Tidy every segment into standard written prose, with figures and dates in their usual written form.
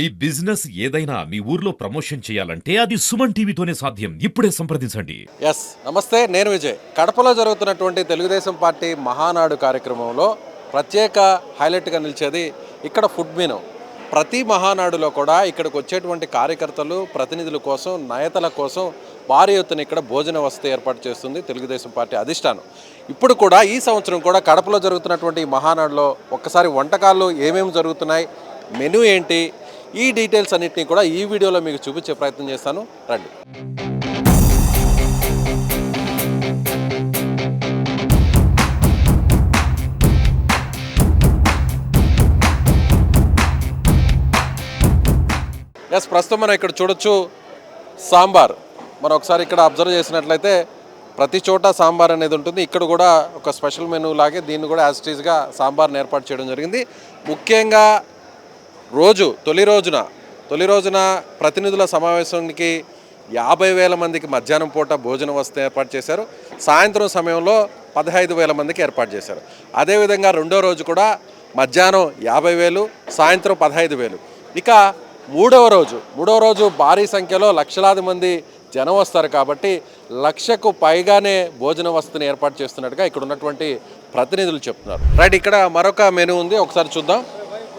ఈ బిజినెస్ ఏదైనా మీ ఊర్లో ప్రమోషన్ చేయాలంటే అది సుమన్ టీవీతోనే సాధ్యం. ఇప్పుడే సంప్రదించండి. ఎస్ నమస్తే, నేను విజయ్. కడపలో జరుగుతున్నటువంటి తెలుగుదేశం పార్టీ మహానాడు కార్యక్రమంలో ప్రత్యేక హైలైట్గా నిలిచేది ఇక్కడ ఫుడ్ మెనూ. ప్రతి మహానాడులో కూడా ఇక్కడికి వచ్చేటువంటి కార్యకర్తలు, ప్రతినిధుల కోసం, నేతల కోసం భారీ ఎత్తున ఇక్కడ భోజన వసతి ఏర్పాటు చేస్తుంది తెలుగుదేశం పార్టీ అధిష్టానం. ఇప్పుడు కూడా ఈ సంవత్సరం కూడా కడపలో జరుగుతున్నటువంటి ఈ మహానాడులో ఒక్కసారి వంటకాలు ఏమేమి జరుగుతున్నాయి, మెనూ ఏంటి, ఈ డీటెయిల్స్ అన్నింటినీ కూడా ఈ వీడియోలో మీకు చూపించే ప్రయత్నం చేస్తాను. రండి. ఎస్, ప్రస్తుతం మనం ఇక్కడ చూడొచ్చు సాంబార్. మనం ఒకసారి ఇక్కడ అబ్జర్వ్ చేసినట్లయితే ప్రతి చోట సాంబార్ అనేది ఉంటుంది. ఇక్కడ కూడా ఒక స్పెషల్ మెనూ లాగే దీన్ని కూడా యాజ్ టీజ్గా సాంబార్ని ఏర్పాటు చేయడం జరిగింది. ముఖ్యంగా తొలి రోజున ప్రతినిధుల సమావేశానికి 50,000 మందికి మధ్యాహ్నం పూట భోజన వసతి ఏర్పాటు చేశారు. సాయంత్రం సమయంలో 15,000 మందికి ఏర్పాటు చేశారు. అదేవిధంగా రెండో రోజు కూడా మధ్యాహ్నం 50,000, సాయంత్రం 15,000. ఇక మూడవ రోజు భారీ సంఖ్యలో లక్షలాది మంది జనం వస్తారు కాబట్టి 1,00,000కు పైగానే భోజన వసతిని ఏర్పాటు చేస్తున్నట్టుగా ఇక్కడ ఉన్నటువంటి ప్రతినిధులు చెప్తున్నారు. రైట్, ఇక్కడ మరొక మెనూ ఉంది, ఒకసారి చూద్దాం.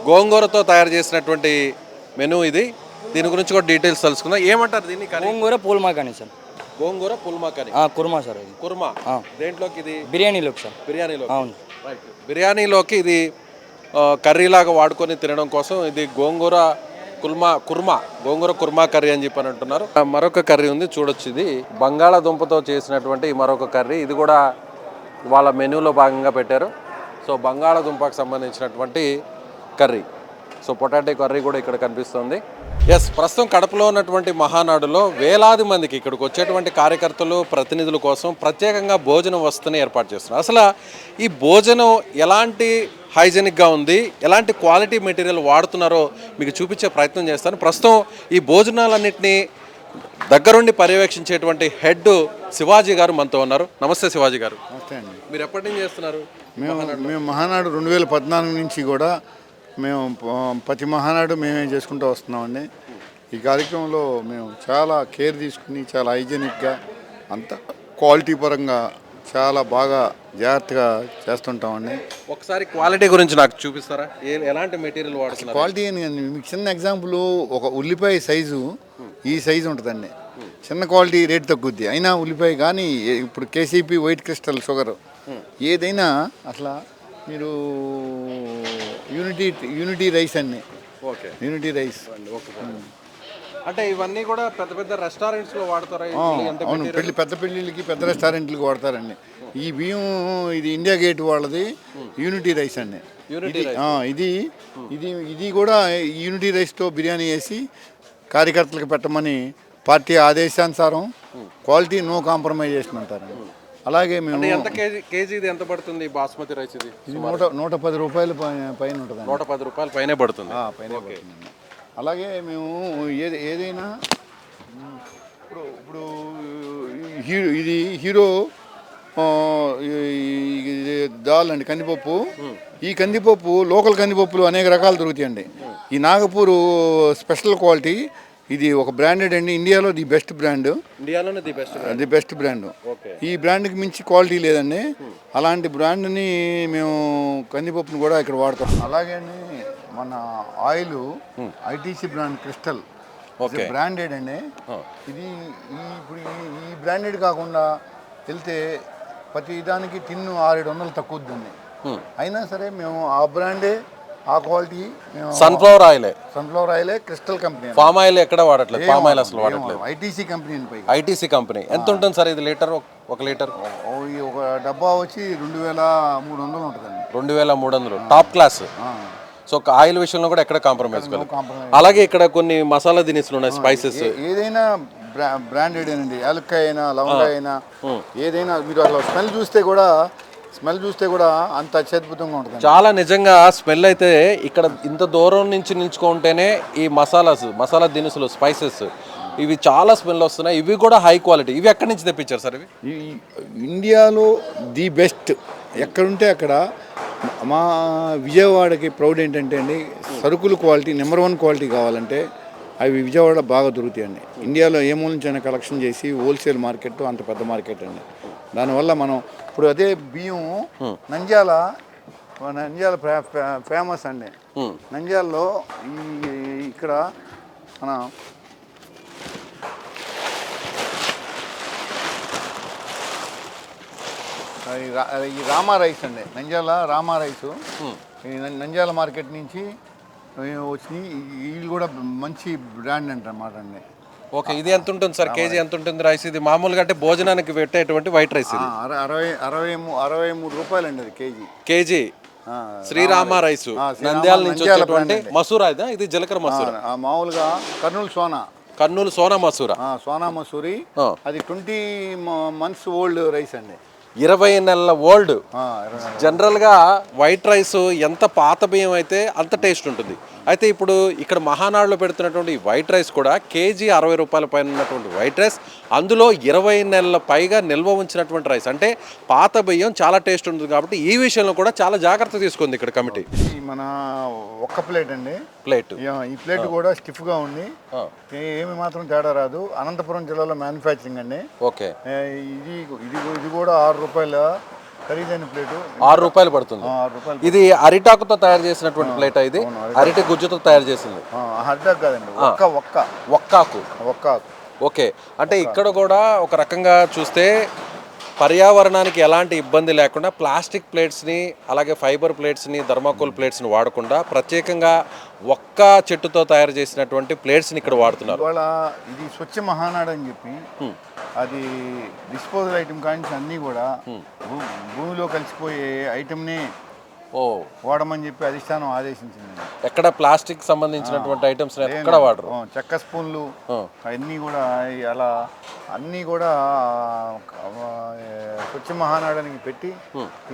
గోంగూరతో తయారు చేసినటువంటి మెనూ ఇది. దీని గురించి కూడా డీటెయిల్స్ తెలుసుకుందాం. ఏమంటారు దీన్ని? గోంగూర పూల్మాకాని సార్. గోంగూర పుల్మాకని కుర్మా సార్. ఇది కుర్మా. దేంట్లోకి? ఇది బిర్యానీలోకి సార్. బిర్యానీలో. అవును. రైట్, బిర్యానీలోకి ఇది కర్రీలాగా వాడుకొని తినడం కోసం ఇది గోంగూర కుర్మా కర్రీ అని చెప్పని అంటున్నారు. మరొక కర్రీ ఉంది, చూడొచ్చు. ఇది బంగాళాదుంపతో చేసినటువంటి మరొక కర్రీ. ఇది కూడా వాళ్ళ మెనూలో భాగంగా పెట్టారు. సో బంగాళాదుంపకు సంబంధించినటువంటి కర్రీ, సో పొటాటో కర్రీ కూడా ఇక్కడ కనిపిస్తుంది. ఎస్, ప్రస్తుతం కడపలో ఉన్నటువంటి మహానాడులో వేలాది మందికి ఇక్కడికి వచ్చేటువంటి కార్యకర్తలు, ప్రతినిధుల కోసం ప్రత్యేకంగా భోజన వసతిని ఏర్పాటు చేస్తున్నారు. అసలు ఈ భోజనం ఎలాంటి హైజెనిక్గా ఉంది, ఎలాంటి క్వాలిటీ మెటీరియల్ వాడుతున్నారో మీకు చూపించే ప్రయత్నం చేస్తాను. ప్రస్తుతం ఈ భోజనాలన్నింటినీ దగ్గరుండి పర్యవేక్షించేటువంటి హెడ్ శివాజీ గారు మనతో ఉన్నారు. నమస్తే శివాజీ గారు. నమస్తే అండి. మీరు ఎప్పటి నుంచి చేస్తున్నారు? మేము మహానాడు 2014 నుంచి కూడా మేము ప్రతి మహానాడు మేమే చేసుకుంటూ వస్తున్నామండి. ఈ కార్యక్రమంలో మేము చాలా కేర్ తీసుకుని చాలా హైజెనిక్గా అంత క్వాలిటీ పరంగా చాలా బాగా జాగ్రత్తగా చేస్తుంటామండి. ఒకసారి క్వాలిటీ గురించి నాకు చూపిస్తారా? ఎలాంటి మెటీరియల్ వాడుతున్నారు? క్వాలిటీ మీకు చిన్న ఎగ్జాంపుల్, ఒక ఉల్లిపాయ సైజు ఈ సైజు ఉంటుందండి. చిన్న క్వాలిటీ రేట్ తగ్గుద్ది, అయినా ఉల్లిపాయ కానీ ఇప్పుడు కేసీపీ వైట్ క్రిస్టల్ షుగర్ ఏదైనా అట్లా మీరు యూనిటీ రైస్ అన్ని. Okay, unity rice. అంటే ఇవన్నీ కూడా పెద్ద పెద్ద రెస్టారెంట్స్లో వాడతారా? అవును, పెద్ద పెళ్ళిళ్ళకి పెద్ద రెస్టారెంట్లకి వాడతారండి. ఈ బియ్యం ఇది ఇండియా గేట్ వాళ్ళది యూనిటీ రైస్ అండి. ఇది కూడా యూనిటీ రైస్తో బిర్యానీ వేసి కార్యకర్తలకు పెట్టమని పార్టీ ఆదేశానుసారం క్వాలిటీ నో కాంప్రమైజేషన్ అంటారండి. అలాగే మేము కేజీ ఇది ఎంత పడుతుంది? బాస్మతి రైస్ ఇది 110 రూపాయలు పైన ఉంటుంది. 110 రూపాయలు పైనే పడుతుంది. అలాగే మేము ఏదైనా ఇప్పుడు ఇది హీరో దాల్ అండి, కందిపప్పు. ఈ కందిపప్పు లోకల్ కందిపప్పులు అనేక రకాలు దొరుకుతాయండి. ఈ నాగపూర్ స్పెషల్ క్వాలిటీ, ఇది ఒక బ్రాండెడ్ అండి. ఇండియాలో the best brand. The best brand. ఈ బ్రాండ్కి మించి క్వాలిటీ లేదండి. అలాంటి బ్రాండ్ని మేము కందిపప్పును కూడా ఇక్కడ వాడతాం. అలాగే మన oil ITC brand crystal branded అండి. ఇది ఇప్పుడు ఈ బ్రాండెడ్ కాకుండా వెళ్తే ప్రతి దానికి టిన్ను 600-700 తక్కువద్దండి. అయినా సరే మేము ఆ బ్రాండే, ఆ క్వాలిటీ. సన్ఫ్లవర్ ఆయిలే క్రిస్టల్ కంపెనీ. పామ్ ఆయిల్ ఎక్కడ వాడట్లేదు, పామ్ ఆయిల్ అసలు వాడట్లేదు. ITC company. ఎంత ఉంటుంది సార్ ఇది లీటర్? ఒక లీటర్ ఒక డబ్బా వచ్చి 2,300 ఉంటుందండి. 2,300 టాప్ క్లాస్. సో ఆయిల్ విషయంలో కూడా ఎక్కడ కాంప్రమైజ్ కాదు. అలాగే ఇక్కడ కొన్ని మసాలా దినుసులు ఉన్నాయి, స్పైసెస్. ఏదైనా బ్రాండెడ్ అండి, యాలక్కాయ అయినా లవంగాయ అయినా ఏదైనా మీరు అలా స్మెల్ చూస్తే కూడా అంత అత్యద్భుతంగా ఉంటుంది. చాలా నిజంగా స్మెల్ అయితే ఇక్కడ ఇంత దూరం నుంచి నిల్చుకుంటేనే ఈ మసాలా దినుసులు, స్పైసెస్ ఇవి చాలా స్మెల్ వస్తున్నాయి. ఇవి కూడా హై క్వాలిటీ. ఇవి ఎక్కడి నుంచి తెప్పించారు సార్? ఇవి ఇండియాలో ది బెస్ట్. ఎక్కడుంటే అక్కడ మా విజయవాడకి ప్రౌడ్ ఏంటంటే అండి, సరుకులు క్వాలిటీ నెంబర్ 1 క్వాలిటీ కావాలంటే అవి విజయవాడ బాగా దొరుకుతాయండి. ఇండియాలో ఏ మూల నుంచైనా కలెక్షన్ చేసి హోల్సేల్ మార్కెట్ అంత పెద్ద మార్కెట్ అండి. దానివల్ల మనం ఇప్పుడు అదే బియ్యం నంద్యాల ఫేమస్ అండి. నంద్యాలలో ఇక్కడ మన ఈ రామా రైస్ అండి, నంద్యాల రామా రైసు ఈ నంద్యాల మార్కెట్ నుంచి వచ్చి వీళ్ళు కూడా మంచి బ్రాండ్ అంటన్నమాట అండి. ఓకే, ఇది ఎంత ఉంటుంది సార్ కేజీ ఎంత ఉంటుంది రైస్? ఇది మామూలుగా అంటే భోజనానికి పెట్టేటువంటి వైట్ రైస్ ఇది 63 రూపాయలండి అది కేజీ. శ్రీరామ రైస్ నంద్యాల నుంచి వచ్చేటువంటి మసూరా ఇది జీలకర్ర మసూరా. మామూలుగా కర్నూలు సోనా మసూరా, సోనా మసూరి. అది 20 months ఓల్డ్ రైస్ అండి, 20 నెలల ఓల్డ్. జనరల్గా వైట్ రైస్ ఎంత పాత బియ్యం అయితే అంత టేస్ట్ ఉంటుంది. అయితే ఇప్పుడు ఇక్కడ మహానాడులో పెడుతున్నటువంటి వైట్ రైస్ కూడా కేజీ 60 రూపాయల పైన ఉన్నటువంటి వైట్ రైస్, అందులో 20 నెలల పైగా నిల్వ ఉంచినటువంటి రైస్. అంటే పాత బియ్యం చాలా టేస్ట్ ఉంటుంది కాబట్టి ఈ విషయంలో కూడా చాలా జాగ్రత్త తీసుకుంది ఇక్కడ కమిటీ. మన ఒక్క ప్లేట్ అండి, ఈ ప్లేట్ కూడా స్టిఫ్గా ఉంది, ఏమి మాత్రం తేడా రాదు. అనంతపురం జిల్లాలో మ్యానుఫ్యాక్చరింగ్ అండి. ఓకే, ఇది కూడా 6 రూపాయల ఖరీదైన ప్లేటు, 6 రూపాయలు పడుతుంది. ఇది అరిటాకుతో తయారు చేసినటువంటి ప్లేట్, ఇది అరిటి గుజ్జుతో తయారు చేసింది. అరిటాకు కాదండి, ఒక్కాకు. ఓకే, అంటే ఇక్కడ కూడా ఒక రకంగా చూస్తే పర్యావరణానికి ఎలాంటి ఇబ్బంది లేకుండా ప్లాస్టిక్ ప్లేట్స్ని, అలాగే ఫైబర్ ప్లేట్స్ని, థర్మాకోల్ ప్లేట్స్ని వాడకుండా ప్రత్యేకంగా ఒక్క చెట్టుతో తయారు చేసినటువంటి ప్లేట్స్ని ఇక్కడ వాడుతున్నారు. ఇవాళ ఇది స్వచ్ఛ మహానాడు అని చెప్పి అది డిస్పోజల్ ఐటమ్ కానీ అన్నీ కూడా భూమిలో కలిసిపోయే ఐటమ్ని వాడమని చెప్పి అధిష్టానం ఆదేశించింది. ఎక్కడ ప్లాస్టిక్ సంబంధించినటువంటి ఐటమ్స్ ఎక్కడ వాడరు. చెక్క స్పూన్లు అవన్నీ కూడా అలా అన్నీ కూడా స్వచ్ఛ మహానాడానికి పెట్టి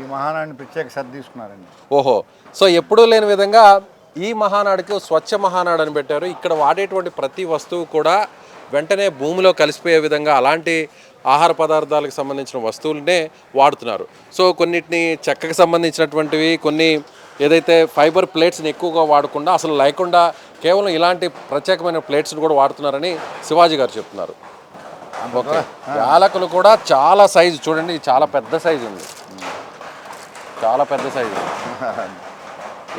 ఈ మహానాడిని ప్రత్యేక శ్రద్ధ తీసుకున్నారండి. ఓహో, సో ఎప్పుడూ లేని విధంగా ఈ మహానాడికి స్వచ్ఛ మహానాడు అని పెట్టారు. ఇక్కడ వాడేటువంటి ప్రతి వస్తువు కూడా వెంటనే భూమిలో కలిసిపోయే విధంగా అలాంటి ఆహార పదార్థాలకు సంబంధించిన వస్తువులనే వాడుతున్నారు. సో కొన్నిటిని చెక్కకు సంబంధించినటువంటివి, కొన్ని ఏదైతే ఫైబర్ ప్లేట్స్ని ఎక్కువగా వాడకుండా అసలు లేకుండా కేవలం ఇలాంటి ప్రత్యేకమైన ప్లేట్స్ని కూడా వాడుతున్నారని శివాజీ గారు చెప్తున్నారు. ఓకే, యాలకులు కూడా చాలా సైజు చూడండి, చాలా పెద్ద సైజు ఉంది, చాలా పెద్ద సైజు ఉంది.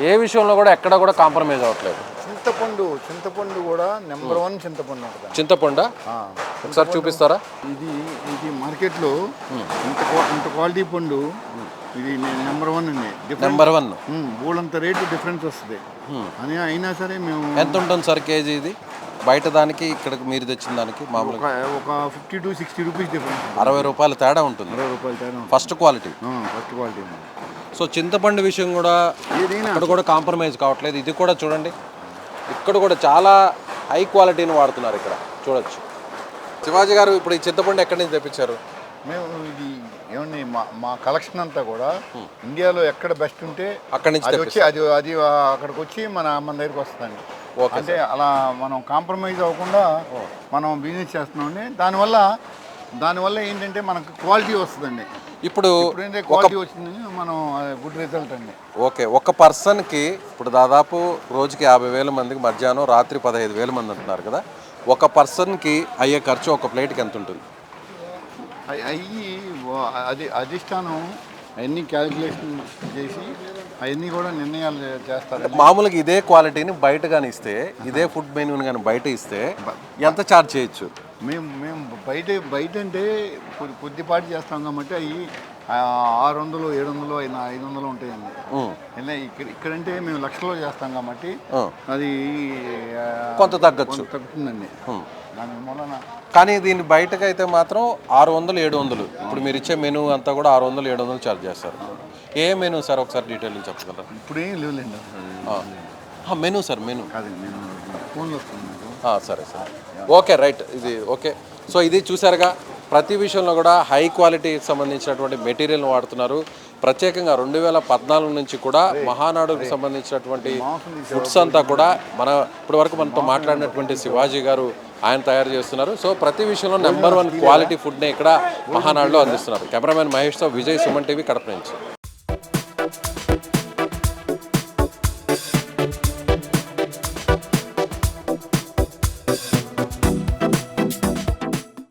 ఏ విషయంలో కూడా ఎక్కడ కూడా కాంప్రమైజ్ అవ్వట్లేదు. చింతపండు కూడా నెంబర్ 1 చింతపండు ఉంటుంది. చింతపండు ఒకసారి చూపిస్తారా? ఇది మార్కెట్లో ఇంత క్వాలిటీ పండు ఇది నెంబర్ 1 అండి. నెంబర్ 1 బోలంత రేటు డిఫరెన్స్ వస్తుంది అని అయినా సరే మేము. ఎంత ఉంటుంది సార్ కేజీ ఇది బయట దానికి ఇక్కడికి మీరు తెచ్చిన దానికి? మామూలుగా ఒక 50 to 60 రూపీస్ డిఫరెన్స్, 60 రూపాయల తేడా ఉంటుంది. 60 రూపాయల తేడా, ఫస్ట్ క్వాలిటీ. సో సో చింతపండు విషయం కూడా ఇక్కడ కూడా కాంప్రమైజ్ కావట్లేదు. ఇది కూడా చూడండి, ఇక్కడ కూడా చాలా హై క్వాలిటీని వాడుతున్నారు. ఇక్కడ చూడొచ్చు. శివాజీ గారు ఇప్పుడు ఈ చింతపండు ఎక్కడి నుంచి తెప్పించారు? మేము ఇది ఏమండి మా కలెక్షన్ అంతా కూడా ఇండియాలో ఎక్కడ బెస్ట్ ఉంటే అక్కడి నుంచి వచ్చి అది అక్కడికి వచ్చి మన దగ్గరికి వస్తుందండి. అంటే అలా మనం కాంప్రమైజ్ అవ్వకుండా మనం బిజినెస్ చేస్తున్నామండి. దానివల్ల ఏంటంటే మనకు క్వాలిటీ వస్తుందండి. ఇప్పుడు క్వాలిటీ వచ్చింది, మనం గుడ్ రిజల్ట్ అండి. ఓకే, ఒక పర్సన్కి ఇప్పుడు దాదాపు రోజుకి 50,000 మందికి, మధ్యాహ్నం రాత్రి 15,000 మంది అంటున్నారు కదా, ఒక పర్సన్కి అయ్యే ఖర్చు ఒక ప్లేట్కి ఎంత ఉంటుంది? అది అధిష్టానం అవన్నీ క్యాలిక్యులేషన్ చేసి అవన్నీ కూడా నిర్ణయాలు చేస్తారు. మామూలుగా ఇదే క్వాలిటీని బయట కానీ ఇస్తే, ఇదే ఫుడ్ మెనూని కానీ బయట ఇస్తే ఎంత ఛార్జ్ చేయొచ్చు? మేము బయట అంటే కొద్దిపాటి చేస్తాం కాబట్టి అవి 600, 700, 500 ఉంటాయండి. ఇక్కడంటే మేము లక్షల్లో చేస్తాం కాబట్టి అది కొంత తగ్గుతుందండి. దాని మూలన కానీ దీన్ని బయటకు అయితే మాత్రం 600, 700. ఇప్పుడు మీరు ఇచ్చే మెనూ అంతా కూడా 600, 700 ఛార్జ్ చేస్తారు. ఏ మెనూ సార్ ఒకసారి డీటెయిల్ చెప్పగలరా? ఇప్పుడు ఏం లేవులేండి మెనూ సార్, మెనూ ఫోన్లో వస్తుంది. సరే సార్, ఓకే, రైట్. ఇది ఓకే. సో ఇది చూసారుగా, ప్రతి విషయంలో కూడా హై క్వాలిటీకి సంబంధించినటువంటి మెటీరియల్ని వాడుతున్నారు. ప్రత్యేకంగా 2014 నుంచి కూడా మహానాడుకు సంబంధించినటువంటి ఫుడ్స్ అంతా కూడా ఇప్పటి వరకు మనతో మాట్లాడినటువంటి శివాజీ గారు ఆయన తయారు చేస్తున్నారు. సో ప్రతి విషయంలో నెంబర్ 1 క్వాలిటీ ఫుడ్నే ఇక్కడ మహానాడులో అందిస్తున్నారు. కెమెరామెన్ మహేష్తో విజయ్, సుమన్ టీవీ, కడప నుంచి.